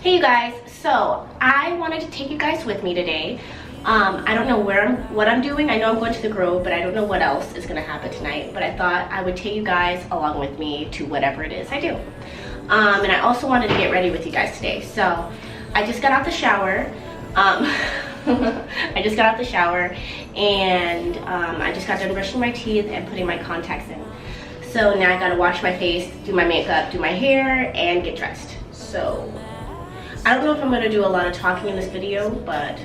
Hey you guys, so I wanted to take you guys with me today. I don't know what I'm doing. I know I'm going to the Grove, but I don't know what else is going to happen tonight. But I thought I would take you guys along with me to whatever it is I do. And I also wanted to get ready with you guys today. So I just got out the shower. I just got out the shower and I just got done brushing my teeth and putting my contacts in. So now I gotta wash my face, do my makeup, do my hair, and get dressed. So I don't know if I'm gonna do a lot of talking in this video, but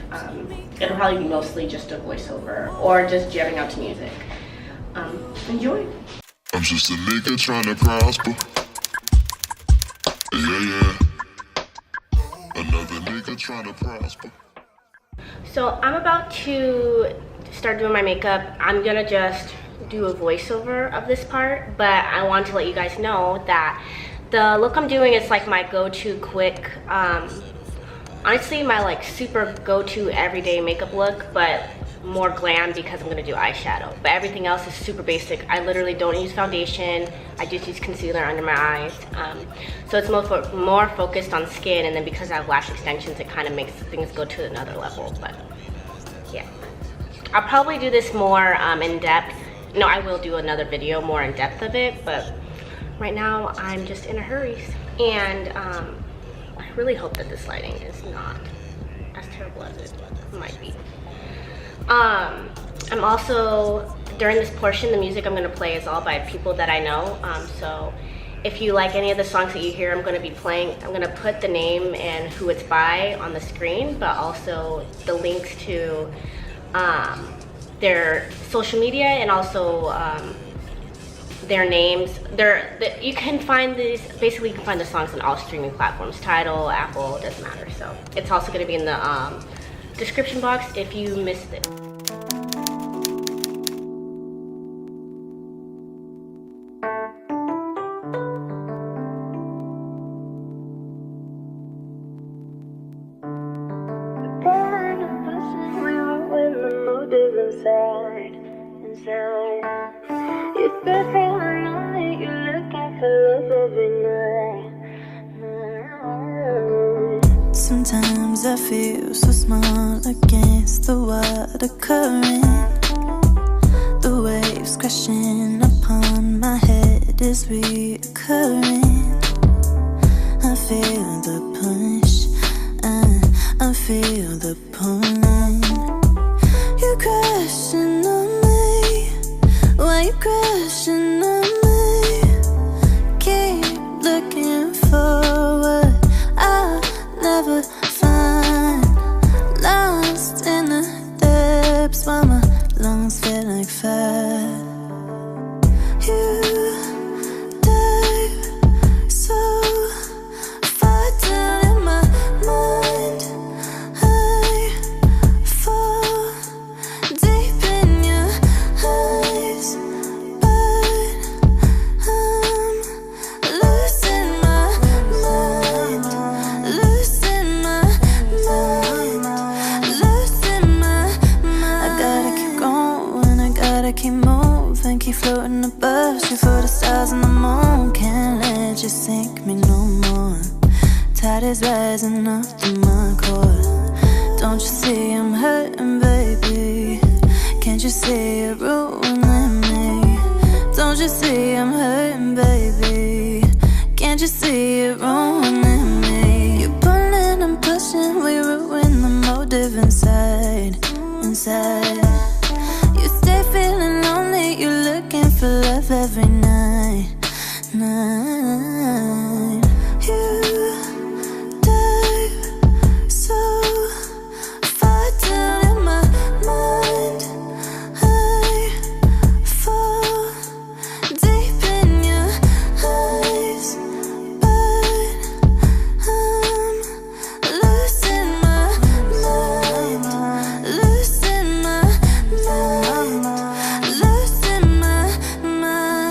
it'll probably be mostly just a voiceover or just jamming out to music. Enjoy. I'm just a nigga trying to prosper. Yeah. Another nigga trying to prosper. So I'm about to start doing my makeup. I'm gonna just do a voiceover of this part, but I want to let you guys know that the look I'm doing is like my go-to quick, honestly my like super go-to everyday makeup look, but more glam because I'm gonna do eyeshadow. But everything else is super basic. I literally don't use foundation. I just use concealer under my eyes. So it's more focused on skin, and then because I have lash extensions, it kind of makes things go to another level. But yeah, I'll probably do this more in depth. No, I will do another video more in depth of it, but right now I'm just in a hurry. And I really hope that this lighting is not as terrible as it might be. I'm also, during this portion, the music I'm gonna play is all by people that I know. So if you like any of the songs that you hear I'm gonna be playing, I'm gonna put the name and who it's by on the screen, but also the links to their social media and also their names. You can find these, basically you can find the songs on all streaming platforms, Tidal, Apple, doesn't matter. So it's also gonna be in the description box if you missed it. Sometimes I feel so small against the water current. The waves crashing upon my head is reoccurring. I feel the push, I feel the pulling. You're crashing on me, why you crashing on me? Keep looking forward, I'll never find. Lost in the depths while my lungs feel like fire. You dive so far down in my mind, I fall deep in your eyes, but I'm losing my mind, losing my mind, losing my mind. I gotta keep going, I gotta keep moving, keep floating above, shoot for the stars and the moon. Can't let you sink me no more. Tide is rising up to my core. Don't you see I'm hurting, baby? Can't you see it ruining me? Don't you see I'm hurting, baby? Can't you see it ruining me? You're pulling and pushing, we ruin the motive inside. You stay feeling lonely, you're looking for love every night. You dive so far down in my mind, I fall deep in your eyes, but I'm losing my mind, losing my mind, losing my mind.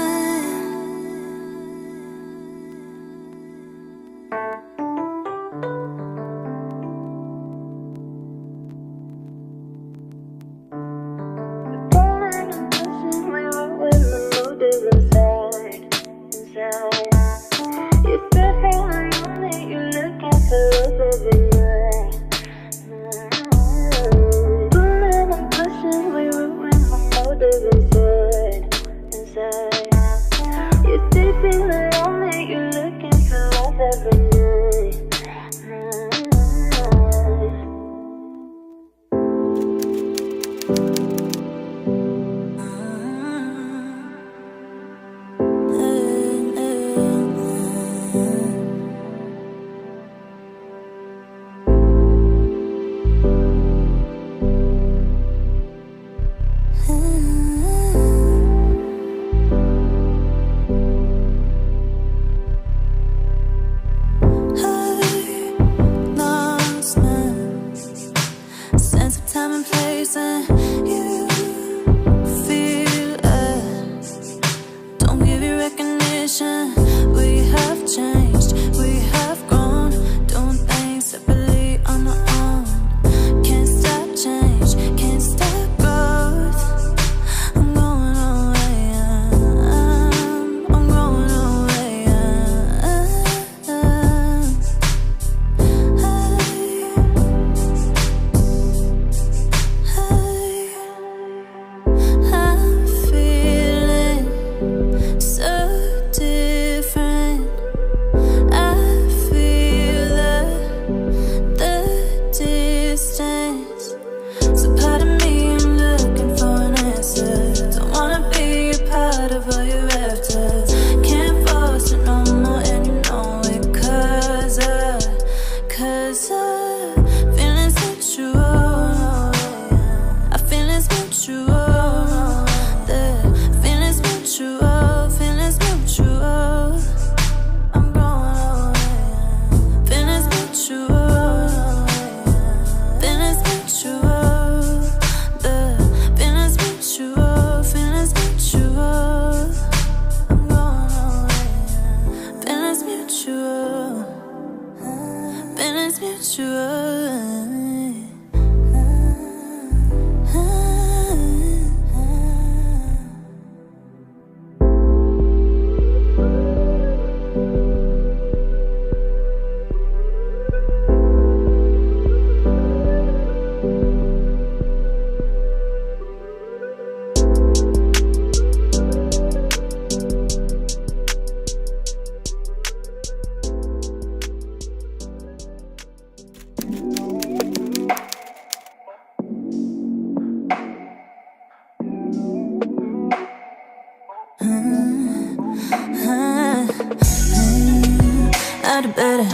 I do better.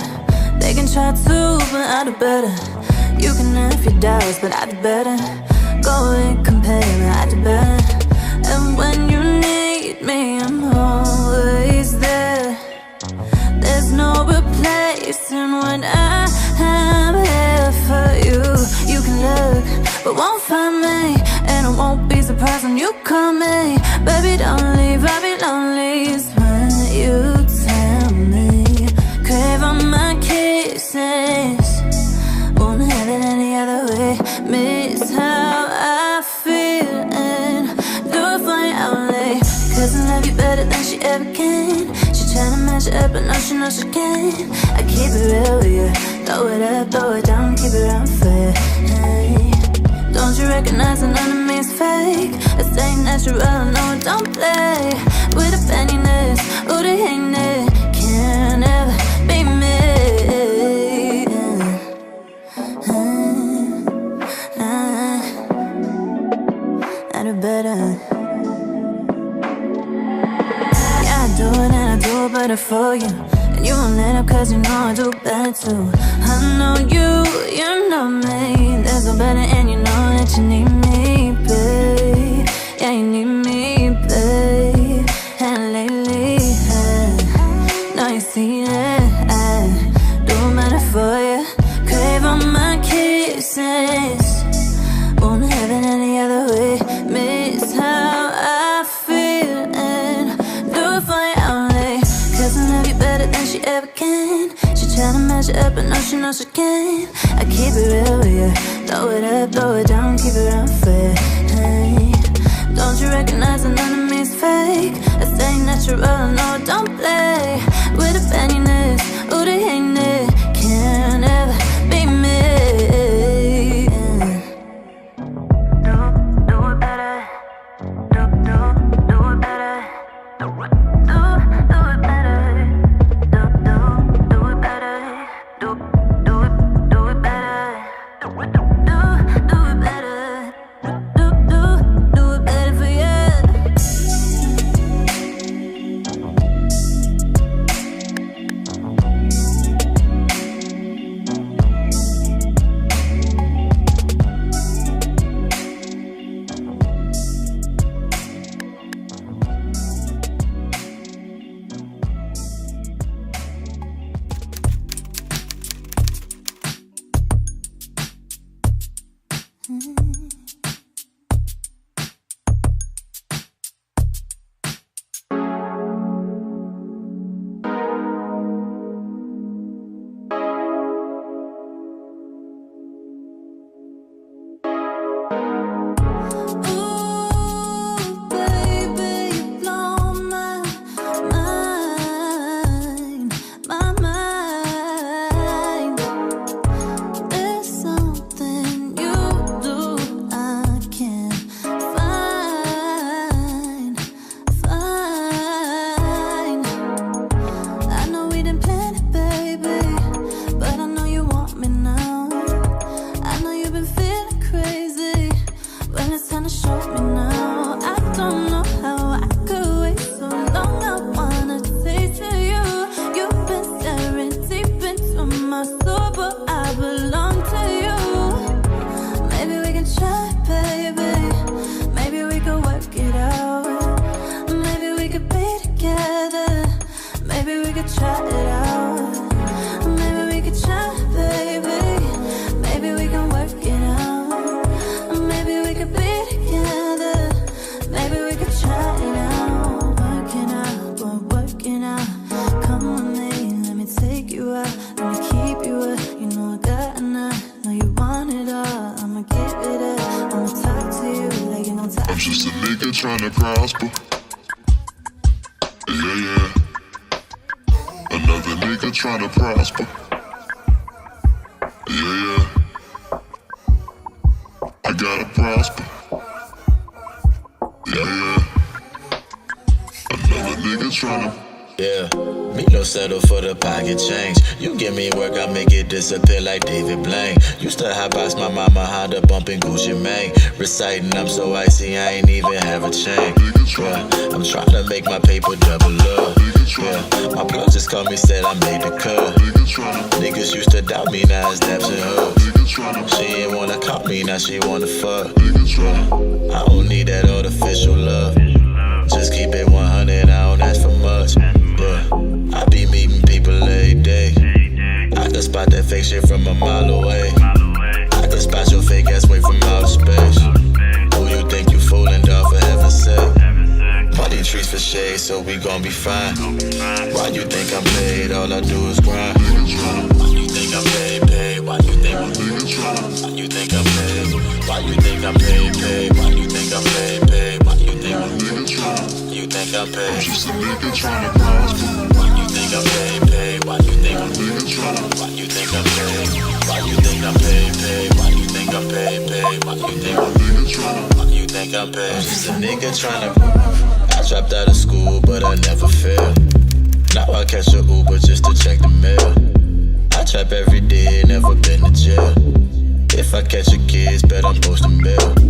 They can try to, but I do better. You can have your doubts, but I do better. Go and compare, but I do better. And when you need me, I'm always there. There's no replacing what I am here for you. You can look, but won't find me. And I won't be surprised when you call me. Baby, don't leave, I'll be lonely. It's when you tell me. Crave on my kisses. Won't have it any other way. Miss how I feel and do it for you only. Cause I love you better than she ever can. She tryna measure up, but no, she knows she can. I keep it real with you. Throw it up, throw it down, keep it unfair. Hey. Don't you recognize that none of me is fake? I stay natural, no, don't play with the pettiness, ooh, the hatiness. Can't ever be me. I do better. Yeah, I do it and I do it better for you. And you won't let up cause you know I do better too. I know you know me. There's no better and you know that you need me, babe. Yeah, you need me, babe. And lately, know you see that I do better for you. Crave on my kisses. Won't have it any other way. Miss how I feel and do it for you only. Cause I love you better than she ever can. She tryna measure up, but no, she knows she can. I keep it real with you. Throw it up, throw it down, keep it unfair. Hey. Don't you recognize that none of me is fake? I stay natural, no, don't play with the pettiness, ooh, the hatiness. Can't ever be me. Do it better. Do it better. Do it better. Do it better. tryna prosper. Yeah, yeah. Another nigga tryna prosper. Yeah, yeah. I gotta prosper. Yeah, yeah. Another nigga tryna. Yeah, me no settle for the pocket change. You give me work, I make it disappear like David Blaine. Used to hotbox my mama Honda, bumping Gucci Mane. Reciting, I'm so icy, I ain't even have a chain. Yeah, I'm trying to make my paper double up. Yeah, my plug just called me, said I made the cut. Niggas used to doubt me, now it's daps and hugs. She ain't wanna call me, now she wanna fuck. Yeah, I don't need that artificial love. Just keep it 100, I don't ask for much. Yeah, I be meeting people every day. I can spot that fake shit from a mile away. I can spot your fake ass way from outer space. Who you think you fooling, dog, for heaven's sake? Money trees for shade, so we gon' be fine. Why you think I'm paid? All I do is grind. Why you think I'm paid? Why you think I'm paid? Why you think I'm paid? Why you think I'm paid? Why you think I'm paid? Why you think I'm paid? You think I'm paid? Just a nigga tryna prosper. Why you think I'm paid? Why you think I'm paid? Why you think I'm paid? Why you think I'm paid? Why you think I'm paid? Why you think I'm paid? Why you think I'm paid? I'm just a nigga tryna. I dropped out of school, but I never failed. Now I catch a Uber just to check the mail. I trap every day, never been to jail. If I catch a kid, bet I'm posting bail.